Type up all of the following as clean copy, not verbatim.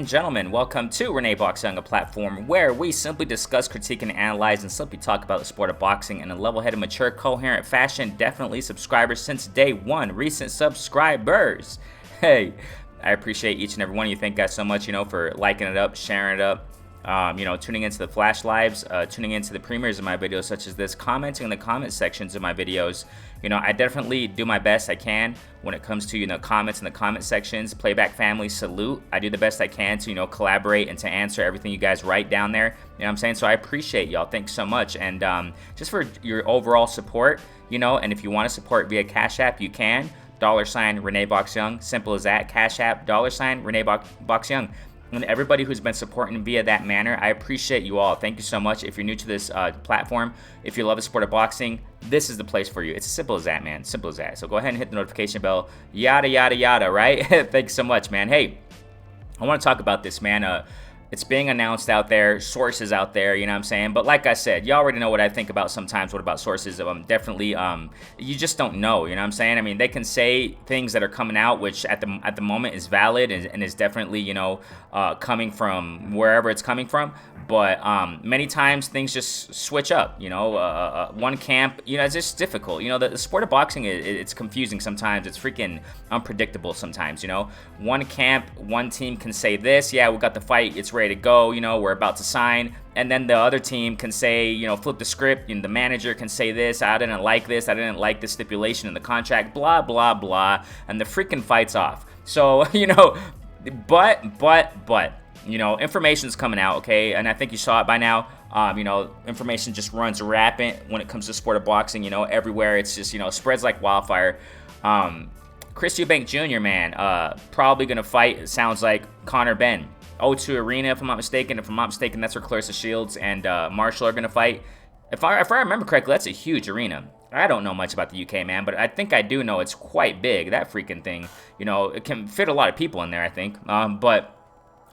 gentlemen, welcome to Renee Box Young, a platform where we simply discuss, critique, and analyze, and simply talk about the sport of boxing in a level-headed, mature, coherent fashion. Definitely subscribers since day one, recent subscribers. Hey, I appreciate each and every one of you. Thank you guys so much, for liking it up, sharing it up, tuning into the flash lives, tuning into the premieres of my videos such as this, commenting in the comment sections of my videos. I definitely do my best I can when it comes to, comments in the comment sections. Playback family, salute. I do the best I can to, collaborate and to answer everything you guys write down there. You know what I'm saying? So I appreciate y'all. Thanks so much. And just for your overall support, and if you want to support via Cash App, you can. $ Renee Box Young. Simple as that. Cash App, $ Renee Box Young. And everybody who's been supporting via that manner, I appreciate you all. Thank you so much. If you're new to this platform, if you love the sport of boxing, this is the place for you. It's as simple as that, man. Simple as that. So go ahead and hit the notification bell. Yada, yada, yada, right? Thanks so much, man. Hey, I want to talk about this, man. It's being announced out there, sources out there, you know what I'm saying? But like I said, you already know what I think about sometimes. What about sources? Definitely, you just don't know, you know what I'm saying? I mean, they can say things that are coming out, which at the moment is valid and is definitely, coming from wherever it's coming from. But many times things just switch up, one camp, it's just difficult. The sport of boxing, it's confusing sometimes. It's freaking unpredictable sometimes, One camp, one team can say this, yeah, we got the fight, it's ready to go, we're about to sign. And then the other team can say, flip the script, and the manager can say this, I didn't like this, I didn't like this stipulation in the contract, blah, blah, blah, and the freaking fight's off. So, but, information's coming out, okay? And I think you saw it by now. Information just runs rampant when it comes to sport of boxing, everywhere. It's just, spreads like wildfire. Chris Eubank Jr., man, probably going to fight, it sounds like, Conor Benn. O2 Arena, if I'm not mistaken. If I'm not mistaken, that's where Clarissa Shields and Marshall are going to fight. If I remember correctly, that's a huge arena. I don't know much about the UK, man, but I think I do know it's quite big, that freaking thing. It can fit a lot of people in there, I think. But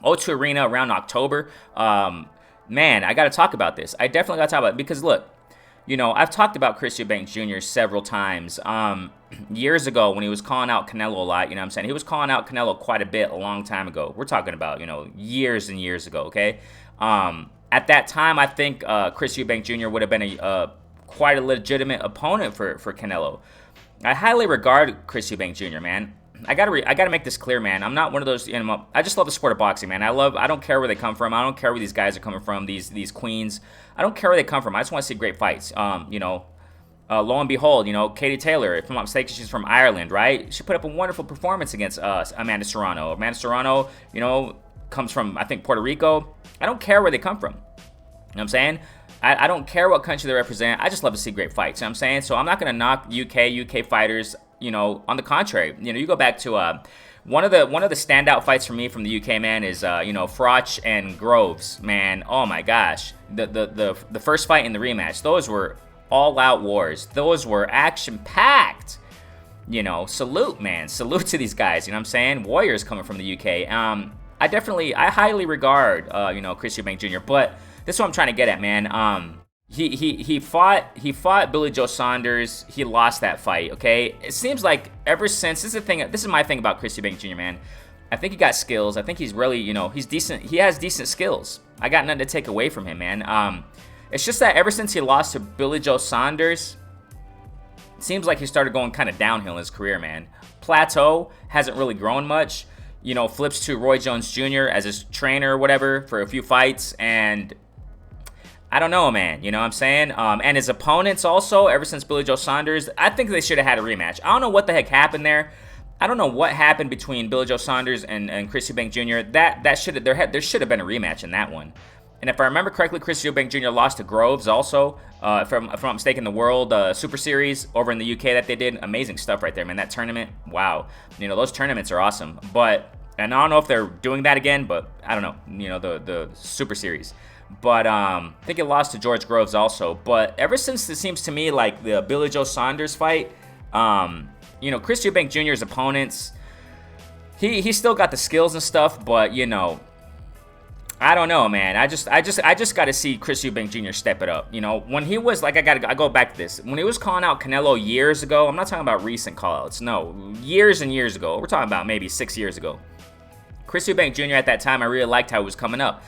O2 Arena around October, man, I got to talk about this. I definitely got to talk about it because, look, I've talked about Chris Eubank Jr. several times. Years ago when he was calling out Canelo a lot, you know what I'm saying? He was calling out Canelo quite a bit a long time ago. We're talking about, years and years ago, okay? At that time, I think Chris Eubank Jr. would have been quite a legitimate opponent for Canelo. I highly regard Chris Eubank Jr., man. I gotta make this clear, man. I'm not one of those. I just love the sport of boxing, man. I don't care where they come from. I don't care where these guys are coming from. These queens. I don't care where they come from. I just want to see great fights. Lo and behold, Katie Taylor, if I'm not mistaken, she's from Ireland, right? She put up a wonderful performance against Amanda Serrano. Amanda Serrano, comes from, I think, Puerto Rico. I don't care where they come from. You know what I'm saying? I don't care what country they represent. I just love to see great fights. You know what I'm saying? So I'm not gonna knock UK fighters. On the contrary, you go back to one of the standout fights for me from the UK, man, is Froch and Groves, man. Oh my gosh, the first fight in the rematch, those were all out wars. Those were action packed. Salute, man, salute to these guys. You know what I'm saying? Warriors coming from the UK. I highly regard Chris Eubank Jr. But this is what I'm trying to get at, man. He fought Billy Joe Saunders. He lost that fight, okay? It seems like ever since, this is my thing about Chris Eubank Jr., man. I think he got skills. I think he's really, he's decent. He has decent skills. I got nothing to take away from him, man. It's just that ever since he lost to Billy Joe Saunders, it seems like he started going kind of downhill in his career, man. Plateau, hasn't really grown much. Flips to Roy Jones Jr. as his trainer or whatever for a few fights, and I don't know, man. You know what I'm saying? And his opponents also, ever since Billy Joe Saunders, I think they should have had a rematch. I don't know what the heck happened there. I don't know what happened between Billy Joe Saunders and Chris Eubank Jr. There should have been a rematch in that one. And if I remember correctly, Chris Eubank Jr. lost to Groves also. If I'm not mistaken, the World Super Series over in the UK that they did. Amazing stuff right there, man. That tournament, wow. Those tournaments are awesome. And I don't know if they're doing that again, but I don't know. The Super Series. But I think it lost to George Groves also. But ever since it seems to me like the Billy Joe Saunders fight, Chris Eubank Jr.'s opponents, he still got the skills and stuff, but I don't know, man. I just got to see Chris Eubank Jr. step it up. When he was like, I go back to this. When he was calling out Canelo years ago, I'm not talking about recent call-outs. No, years and years ago. We're talking about maybe 6 years ago. Chris Eubank Jr. at that time, I really liked how he was coming up.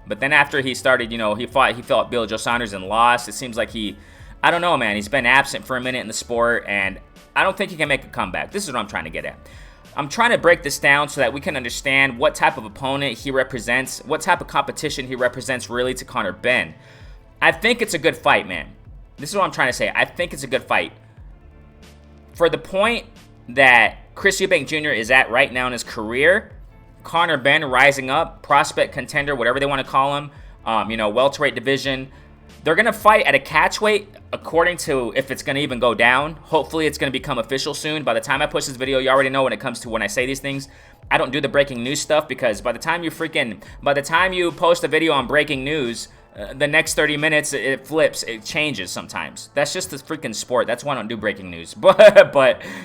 But then after he started, he fought Bill Joe Saunders and lost. It seems like I don't know, man. He's been absent for a minute in the sport, and I don't think he can make a comeback. This is what I'm trying to get at. I'm trying to break this down so that we can understand what type of opponent he represents, what type of competition he represents really to Conor Benn. I think it's a good fight, man. This is what I'm trying to say. I think it's a good fight. For the point that Chris Eubank Jr. is at right now in his career, Conor Benn rising up, prospect contender, whatever they want to call him, welterweight division. They're going to fight at a catchweight according to if it's going to even go down. Hopefully it's going to become official soon. By the time I push this video, you already know when it comes to when I say these things, I don't do the breaking news stuff because by the time you post a video on breaking news, the next 30 minutes, it flips, it changes sometimes. That's just the freaking sport. That's why I don't do breaking news. But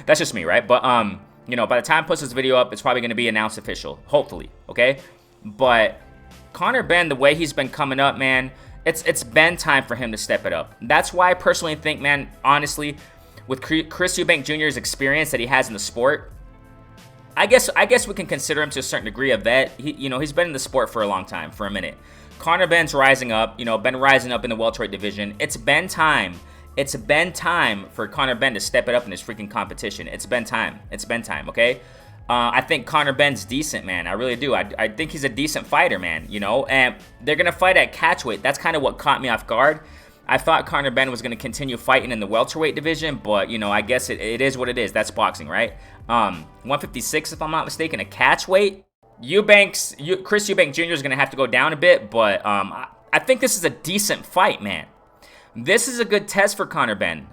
that's just me, right? But, by the time I post this video up, it's probably going to be announced official. Hopefully, okay? But Conor Benn, the way he's been coming up, man, it's been time for him to step it up. That's why I personally think, man, honestly, with Chris Eubank Jr.'s experience that he has in the sport, I guess we can consider him to a certain degree a vet. He's been in the sport for a long time, for a minute. Conor Benn's rising up, been rising up in the welterweight division. It's been time for Conor Benn to step it up in this freaking competition. It's been time, okay? I think Conor Benn's decent, man. I really do. I think he's a decent fighter, man, and they're going to fight at catchweight. That's kind of what caught me off guard. I thought Conor Benn was going to continue fighting in the welterweight division, but, I guess it is what it is. That's boxing, right? 156, if I'm not mistaken, a catchweight. Chris Eubank Jr. is going to have to go down a bit, but I think this is a decent fight, man. This is a good test for Conor Benn.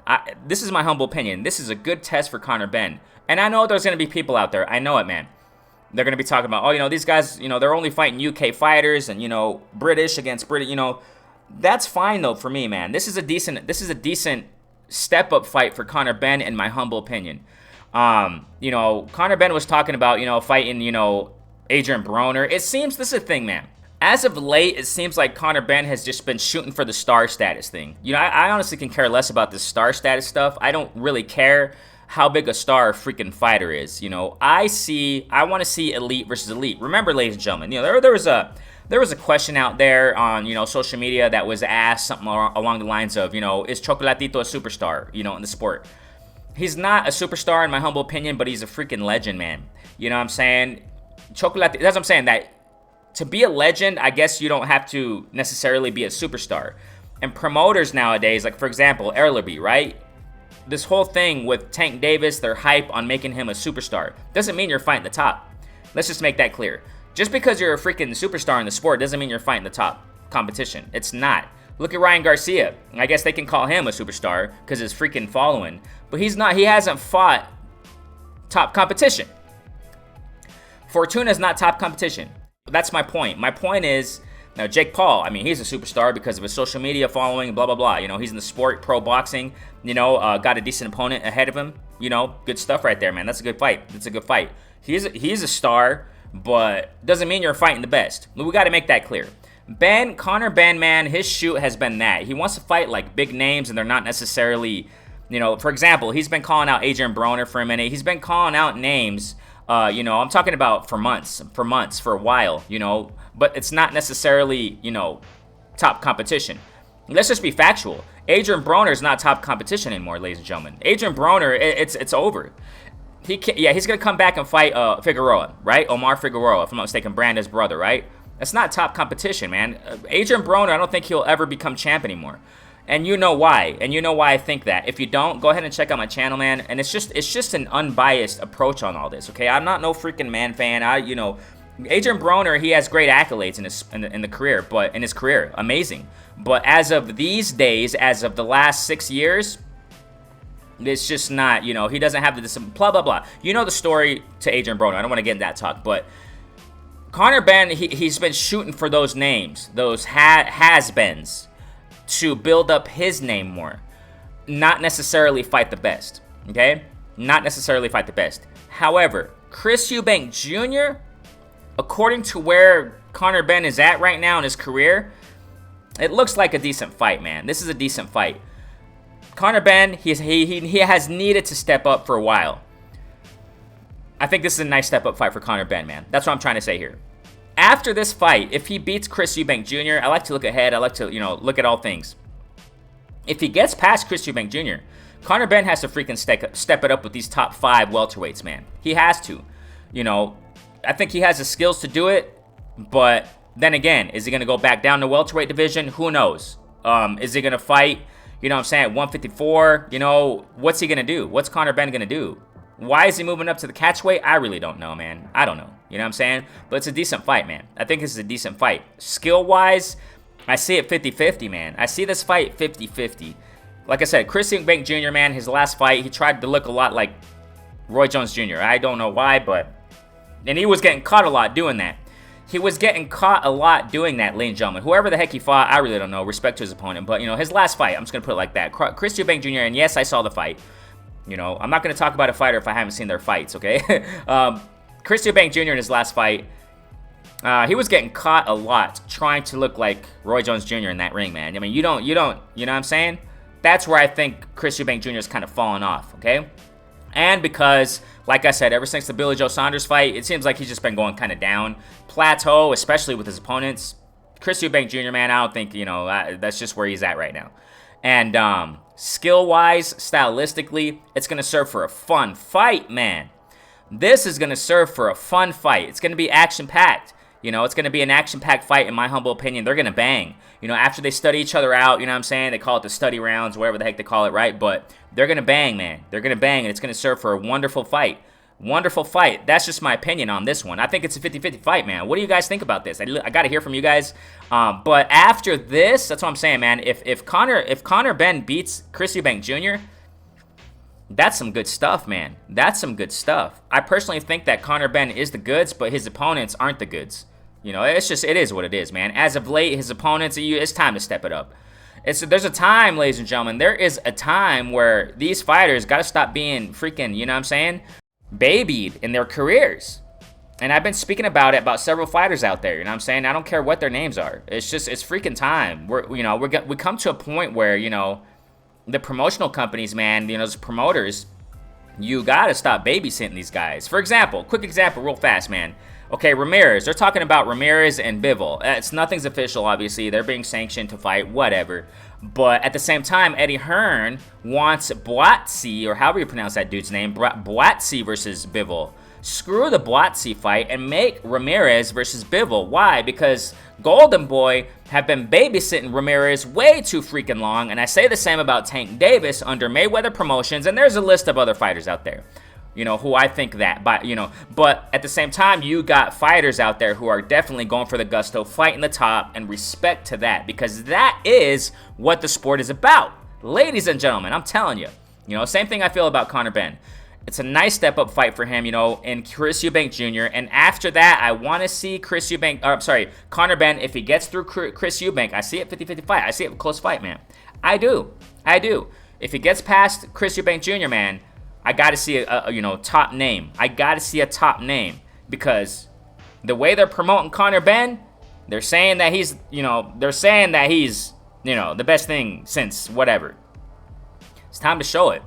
This is my humble opinion. This is a good test for Conor Benn. And I know there's going to be people out there. I know it, man. They're going to be talking about, these guys, they're only fighting UK fighters and, British against British, That's fine, though, for me, man. This is a decent step-up fight for Conor Benn, in my humble opinion. Conor Benn was talking about, fighting, Adrian Broner. It seems, this is the thing, man. As of late, it seems like Conor Benn has just been shooting for the star status thing. I honestly can care less about this star status stuff. I don't really care how big a star a freaking fighter is. I want to see elite versus elite. Remember, ladies and gentlemen, there was a question out there on, social media that was asked something along the lines of, is Chocolatito a superstar, in the sport? He's not a superstar in my humble opinion, but he's a freaking legend, man. You know what I'm saying? That's what I'm saying, that to be a legend, I guess you don't have to necessarily be a superstar. And promoters nowadays, like for example, Erlerby, right? This whole thing with Tank Davis, their hype on making him a superstar, doesn't mean you're fighting the top. Let's just make that clear. Just because you're a freaking superstar in the sport doesn't mean you're fighting the top competition. It's not. Look at Ryan Garcia. I guess they can call him a superstar because his freaking following. But he's not. He hasn't fought top competition. Fortuna's not top competition. That's my point. My point is, now Jake Paul, he's a superstar because of his social media following, blah, blah, blah. He's in the sport, pro boxing, got a decent opponent ahead of him. Good stuff right there, man. That's a good fight. He's a star, but doesn't mean you're fighting the best. We got to make that clear. Conor Benn, man, his shoot has been that. He wants to fight like big names, and they're not necessarily, for example, he's been calling out Adrian Broner for a minute. He's been calling out names, I'm talking about for months, for a while, but it's not necessarily, top competition. Let's just be factual. Adrian Broner is not top competition anymore, ladies and gentlemen. Adrian Broner, it's over. He's going to come back and fight Figueroa, right? Omar Figueroa, if I'm not mistaken, Brandon's brother, right? That's not top competition, man. Adrian Broner, I don't think he'll ever become champ anymore. And you know why. And you know why I think that. If you don't, go ahead and check out my channel, man. And it's just an unbiased approach on all this, okay? I'm not no freaking man fan. Adrian Broner, he has great accolades in the career, but in his career, amazing. But as of these days, as of the last 6 years, it's just not, he doesn't have the blah, blah, blah. You know the story to Adrian Broner. I don't want to get into that talk, but Conor Benn, he's been shooting for those names, those has-beens, to build up his name more. Not necessarily fight the best, okay? Not necessarily fight the best. However, Chris Eubank Jr., according to where Conor Benn is at right now in his career, it looks like a decent fight, man. This is a decent fight. Conor Benn, he has needed to step up for a while. I think this is a nice step-up fight for Conor Benn, man. That's what I'm trying to say here. After this fight, if he beats Chris Eubank Jr., I like to look ahead. I like to, look at all things. If he gets past Chris Eubank Jr., Conor Benn has to freaking step it up with these top 5 welterweights, man. He has to. I think he has the skills to do it, but then again, is he going to go back down to welterweight division? Who knows? Is he going to fight, at 154? What's he going to do? What's Conor Benn going to do? Why is he moving up to the catchweight? I really don't know, man. I don't know. You know what I'm saying? But it's a decent fight, man. I think this is a decent fight. Skill-wise, I see it 50-50, man. I see this fight 50-50. Like I said, Chris Eubank Jr., man, his last fight, he tried to look a lot like Roy Jones Jr. I don't know why, and he was getting caught a lot doing that. He was getting caught a lot doing that, ladies and gentlemen. Whoever the heck he fought, I really don't know. Respect to his opponent. But, his last fight, I'm just going to put it like that. Chris Eubank Jr., and yes, I saw the fight. I'm not going to talk about a fighter if I haven't seen their fights, okay? Chris Eubank Jr. in his last fight, he was getting caught a lot trying to look like Roy Jones Jr. in that ring, man. I mean, you know what I'm saying? That's where I think Chris Eubank Jr. is kind of falling off, okay? And because, like I said, ever since the Billy Joe Saunders fight, it seems like he's just been going kind of down. Plateau, especially with his opponents. Chris Eubank Jr., man, I don't think, that's just where he's at right now. And skill-wise, stylistically, it's going to serve for a fun fight, man. This is going to serve for a fun fight. It's going to be action-packed. It's going to be an action-packed fight, in my humble opinion. They're going to bang. After they study each other out, you know what I'm saying? They call it the study rounds, whatever the heck they call it, right? But they're going to bang, man. They're going to bang, and it's going to serve for a wonderful fight. Wonderful fight. That's just my opinion on this one. I think it's a 50-50 fight, man. What do you guys think about this? I got to hear from you guys. But after this, that's what I'm saying, man. If Conor Benn beats Chris Eubank Jr., that's some good stuff, man. That's some good stuff. I personally think that Conor Benn is the goods, but his opponents aren't the goods. It is what it is, man. As of late, his opponents, it's time to step it up. There's a time, ladies and gentlemen, there is a time where these fighters got to stop being freaking, you know what I'm saying, babied in their careers. And I've been speaking about several fighters out there, you know what I'm saying? I don't care what their names are. It's freaking time. We come to a point where, the promotional companies, man, those promoters, you got to stop babysitting these guys. For example, quick example real fast, man. Okay, Ramirez. They're talking about Ramirez and Bivol. Nothing's official, obviously. They're being sanctioned to fight, whatever. But at the same time, Eddie Hearn wants Boatsi, or however you pronounce that dude's name, Boatsi versus Bivol. Screw the Boatsi fight and make Ramirez versus Bivol. Why? Because Golden Boy have been babysitting Ramirez way too freaking long, and I say the same about Tank Davis under Mayweather Promotions, and there's a list of other fighters out there. Who I think that, but at the same time, you got fighters out there who are definitely going for the gusto, fighting the top, and respect to that, because that is what the sport is about. Ladies and gentlemen, I'm telling you, same thing I feel about Conor Benn. It's a nice step-up fight for him, and Chris Eubank Jr., and after that, I want to see Conor Benn, if he gets through Chris Eubank, I see it 50-50 fight. I see it a close fight, man. I do. If he gets past Chris Eubank Jr., man, I got to see a top name. I got to see a top name, because the way they're promoting Conor Benn, they're saying that he's the best thing since whatever. It's time to show it.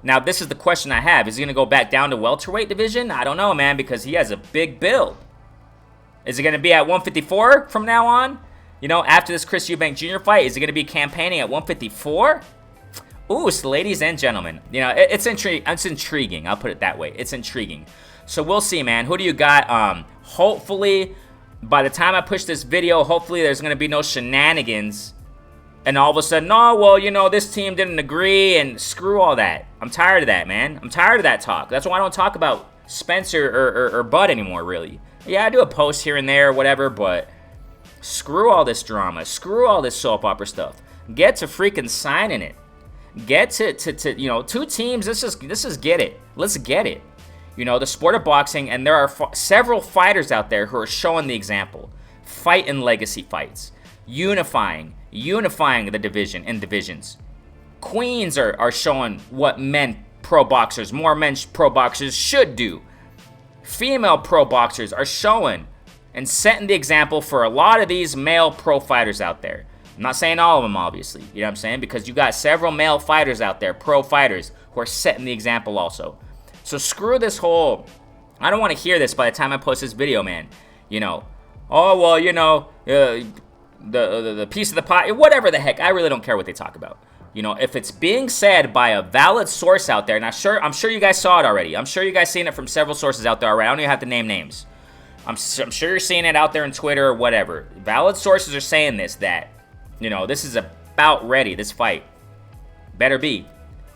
Now, this is the question I have. Is he going to go back down to welterweight division? I don't know, man, because he has a big build. Is he going to be at 154 from now on? After this Chris Eubank Jr. fight, is he going to be campaigning at 154? Ooh, so ladies and gentlemen, it's intriguing. I'll put it that way. It's intriguing. So we'll see, man. Who do you got? Hopefully, by the time I push this video, hopefully there's going to be no shenanigans. And all of a sudden, oh, well, this team didn't agree, and screw all that. I'm tired of that, man. I'm tired of that talk. That's why I don't talk about Spencer or Bud anymore, really. Yeah, I do a post here and there, whatever, but screw all this drama. Screw all this soap opera stuff. Get to freaking signing it. Get to two teams. Let's just get it. Let's get it. The sport of boxing, and there are several fighters out there who are showing the example. Fight in legacy fights. Unifying the divisions. Queens are showing what more men pro boxers should do. Female pro boxers are showing and setting the example for a lot of these male pro fighters out there. I'm not saying all of them, obviously, because you got several male fighters out there, pro fighters, who are setting the example also. So screw this whole, I don't want to hear this by the time I post this video, man. You know, oh, well, you know, the piece of the pie, whatever the heck. I really don't care what they talk about. You know, if it's being said by a valid source out there, and I'm sure you guys saw it already. I'm sure you guys seen it from several sources out there already. I don't even have to name names. I'm sure you're seeing it out there on Twitter or whatever. Valid sources are saying this, that, you know, this is about ready, this fight. Better be,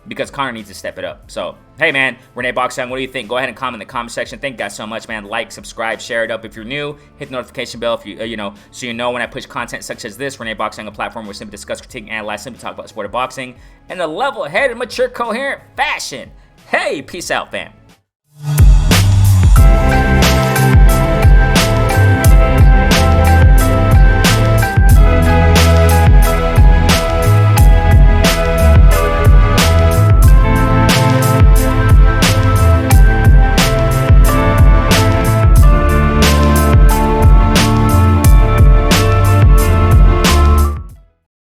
because Conor needs to step it up. So, hey, man, Renee Boxing, what do you think? Go ahead and comment in the comment section. Thank you guys so much, man. Like, subscribe, share it up. If you're new, hit the notification bell if you, you know, so you know when I push content such as this. Renee Boxing, a platform where we simply discuss, critique, analyze, simply talk about the sport of boxing in a level-headed, mature, coherent fashion. Hey, peace out, fam.